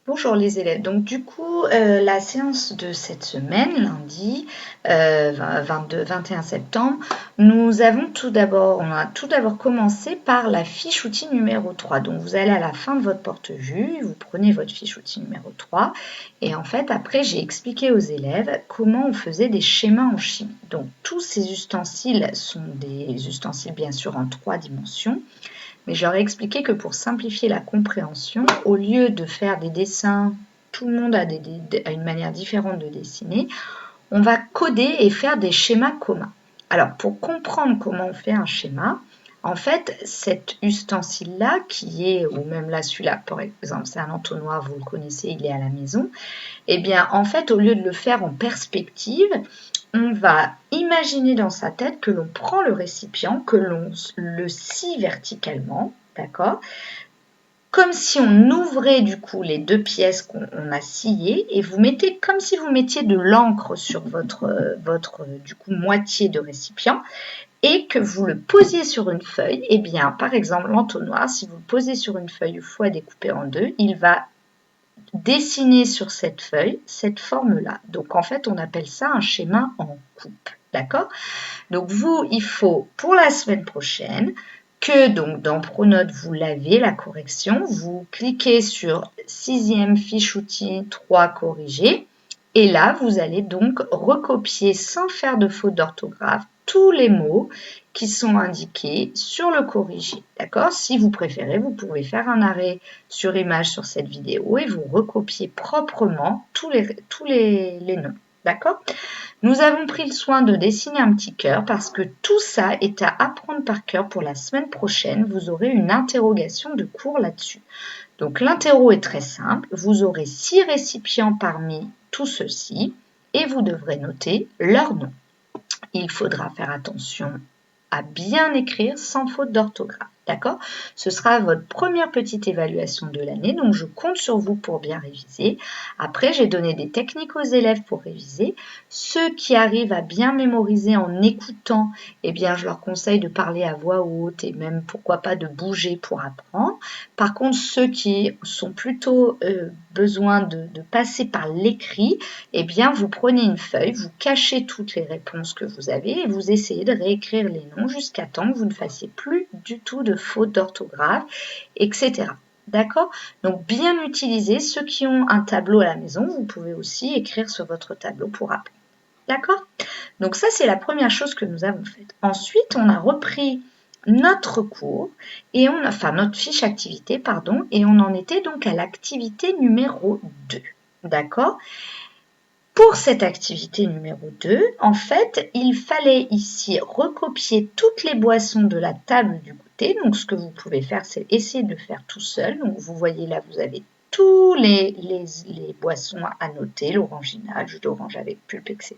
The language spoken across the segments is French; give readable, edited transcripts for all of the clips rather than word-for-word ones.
Bonjour les élèves. Donc du coup, la séance de cette semaine, lundi 21 septembre, on a tout d'abord commencé par la fiche outil numéro 3. Donc vous allez à la fin de votre porte-vue, vous prenez votre fiche outil numéro 3 et en fait après j'ai expliqué aux élèves comment on faisait des schémas en chimie. Donc tous ces ustensiles sont des ustensiles bien sûr en 3 dimensions. Mais j'aurais expliqué que pour simplifier la compréhension, au lieu de faire des dessins, tout le monde a une manière différente de dessiner, on va coder et faire des schémas communs. Alors, pour comprendre comment on fait un schéma, en fait, cet ustensile-là, ou même là, celui-là, par exemple, c'est un entonnoir, vous le connaissez, il est à la maison, eh bien, en fait, au lieu de le faire en perspective, on va imaginer dans sa tête que l'on prend le récipient, que l'on le scie verticalement, d'accord? Comme si on ouvrait du coup les deux pièces qu'on a sciées et vous mettez comme si vous mettiez de l'encre sur votre du coup moitié de récipient et que vous le posiez sur une feuille. Eh bien, par exemple, l'entonnoir, si vous le posez sur une feuille une fois découpée en deux, il va dessiner sur cette feuille cette forme-là. Donc en fait, on appelle ça un schéma en coupe. D'accord? Donc vous, il faut pour la semaine prochaine que donc dans Pronote, vous l'avez la correction. Vous cliquez sur 6e fiche outil 3 corrigé. Et là, vous allez donc recopier sans faire de faute d'orthographe tous les mots qui sont indiqués sur le corrigé. D'accord? Si vous préférez, vous pouvez faire un arrêt sur image sur cette vidéo et vous recopiez proprement tous les noms. D'accord? Nous avons pris le soin de dessiner un petit cœur parce que tout ça est à apprendre par cœur pour la semaine prochaine. Vous aurez une interrogation de cours là-dessus. Donc l'interro est très simple. Vous aurez 6 récipients parmi tous ceux-ci et vous devrez noter leur nom. Il faudra faire attention à bien écrire sans faute d'orthographe. D'accord? Ce sera votre première petite évaluation de l'année, donc je compte sur vous pour bien réviser. Après, j'ai donné des techniques aux élèves pour réviser. Ceux qui arrivent à bien mémoriser en écoutant, eh bien, je leur conseille de parler à voix haute et même, pourquoi pas, de bouger pour apprendre. Par contre, ceux qui sont plutôt besoin de passer par l'écrit, eh bien, vous prenez une feuille, vous cachez toutes les réponses que vous avez et vous essayez de réécrire les noms jusqu'à temps que vous ne fassiez plus du tout de fautes d'orthographe, etc. D'accord? Donc, bien utiliser. Ceux qui ont un tableau à la maison, vous pouvez aussi écrire sur votre tableau pour apprendre. D'accord? Donc, ça, c'est la première chose que nous avons faite. Ensuite, on a repris notre cours et notre fiche activité, pardon, et on en était donc à l'activité numéro 2. D'accord? Pour cette activité numéro 2, en fait, il fallait ici recopier toutes les boissons de la table du goûter. Donc, ce que vous pouvez faire, c'est essayer de le faire tout seul. Donc, vous voyez là, vous avez tous les boissons à noter, l'oranginal, jus d'orange avec pulpe, etc.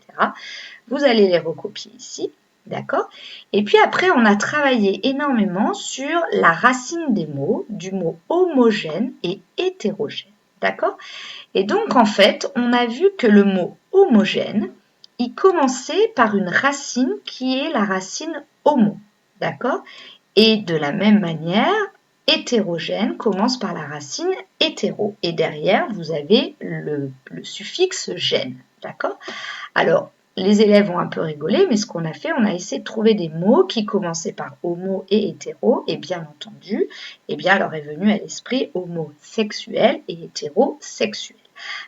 Vous allez les recopier ici, d'accord? Et puis après, on a travaillé énormément sur la racine des mots, du mot homogène et hétérogène, d'accord? Et donc, en fait, on a vu que le mot homogène, il commençait par une racine qui est la racine homo, d'accord? Et de la même manière, hétérogène commence par la racine hétéro. Et derrière, vous avez le suffixe gène, d'accord? Alors, les élèves ont un peu rigolé, mais ce qu'on a fait, on a essayé de trouver des mots qui commençaient par homo et hétéro, et bien entendu, eh bien, leur est venu à l'esprit homosexuel et hétérosexuel.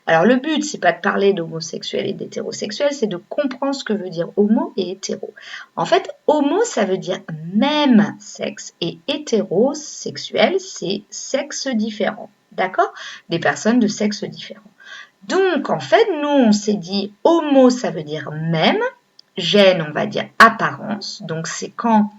Alors, le but, c'est pas de parler d'homosexuel et d'hétérosexuel, c'est de comprendre ce que veut dire homo et hétéro. En fait, homo, ça veut dire même sexe, et hétérosexuel, c'est sexe différent, d'accord? Des personnes de sexe différent. Donc, en fait, nous, on s'est dit homo, ça veut dire même, gène, on va dire apparence. Donc, c'est quand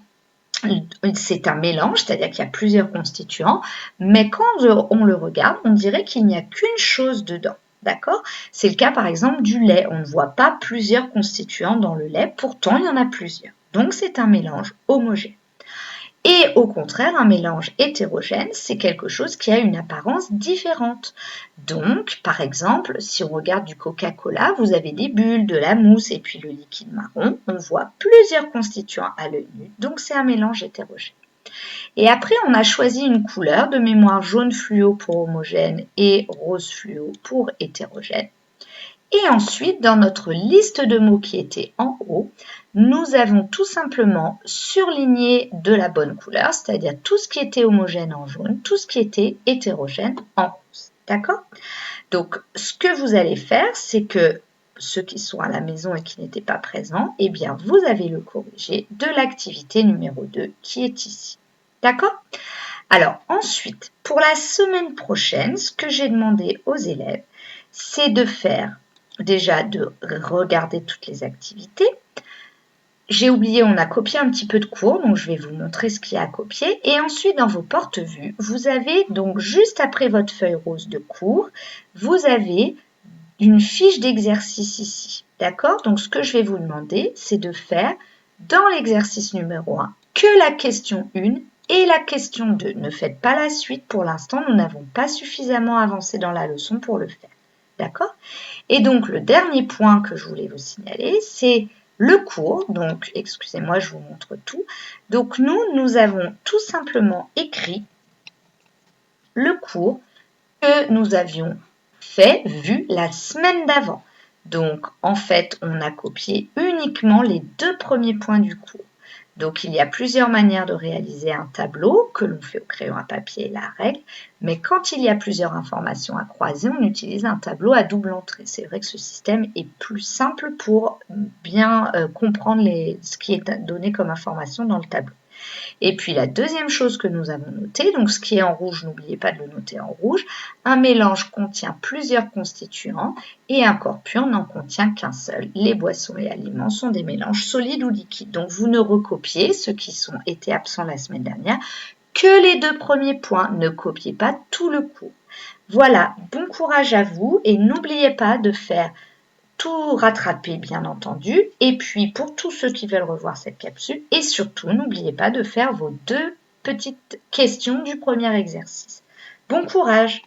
c'est un mélange, c'est-à-dire qu'il y a plusieurs constituants, mais quand on le regarde, on dirait qu'il n'y a qu'une chose dedans. D'accord? C'est le cas, par exemple, du lait. On ne voit pas plusieurs constituants dans le lait, pourtant, il y en a plusieurs. Donc, c'est un mélange homogène. Et au contraire, un mélange hétérogène, c'est quelque chose qui a une apparence différente. Donc, par exemple, si on regarde du Coca-Cola, vous avez des bulles, de la mousse et puis le liquide marron. On voit plusieurs constituants à l'œil nu, donc c'est un mélange hétérogène. Et après, on a choisi une couleur, de mémoire jaune fluo pour homogène et rose fluo pour hétérogène. Et ensuite, dans notre liste de mots qui était en haut, nous avons tout simplement surligné de la bonne couleur, c'est-à-dire tout ce qui était homogène en jaune, tout ce qui était hétérogène en rose. D'accord? Donc, ce que vous allez faire, c'est que ceux qui sont à la maison et qui n'étaient pas présents, eh bien, vous avez le corrigé de l'activité numéro 2 qui est ici. D'accord? Alors, ensuite, pour la semaine prochaine, ce que j'ai demandé aux élèves, c'est de faire déjà de regarder toutes les activités. J'ai oublié, on a copié un petit peu de cours, donc je vais vous montrer ce qu'il y a à copier. Et ensuite, dans vos porte-vues, vous avez donc juste après votre feuille rose de cours, vous avez une fiche d'exercice ici. D'accord? Donc, ce que je vais vous demander, c'est de faire dans l'exercice numéro 1 que la question 1 et la question 2. Ne faites pas la suite. Pour l'instant, nous n'avons pas suffisamment avancé dans la leçon pour le faire. D'accord? Et donc, le dernier point que je voulais vous signaler, c'est le cours. Donc, excusez-moi, je vous montre tout. Donc, nous avons tout simplement écrit le cours que nous avions vu la semaine d'avant. Donc, en fait, on a copié uniquement les 2 premiers points du cours. Donc, il y a plusieurs manières de réaliser un tableau que l'on fait au crayon à papier et la règle. Mais quand il y a plusieurs informations à croiser, on utilise un tableau à double entrée. C'est vrai que ce système est plus simple pour bien comprendre ce qui est donné comme information dans le tableau. Et puis la deuxième chose que nous avons notée, donc ce qui est en rouge, n'oubliez pas de le noter en rouge, un mélange contient plusieurs constituants et un corpus n'en contient qu'un seul. Les boissons et aliments sont des mélanges solides ou liquides. Donc vous ne recopiez, ceux qui étaient absents la semaine dernière, que les 2 premiers points. Ne copiez pas tout le cours. Voilà, bon courage à vous et n'oubliez pas de faire tout rattraper bien entendu, et puis pour tous ceux qui veulent revoir cette capsule, et surtout n'oubliez pas de faire vos 2 petites questions du premier exercice. Bon courage!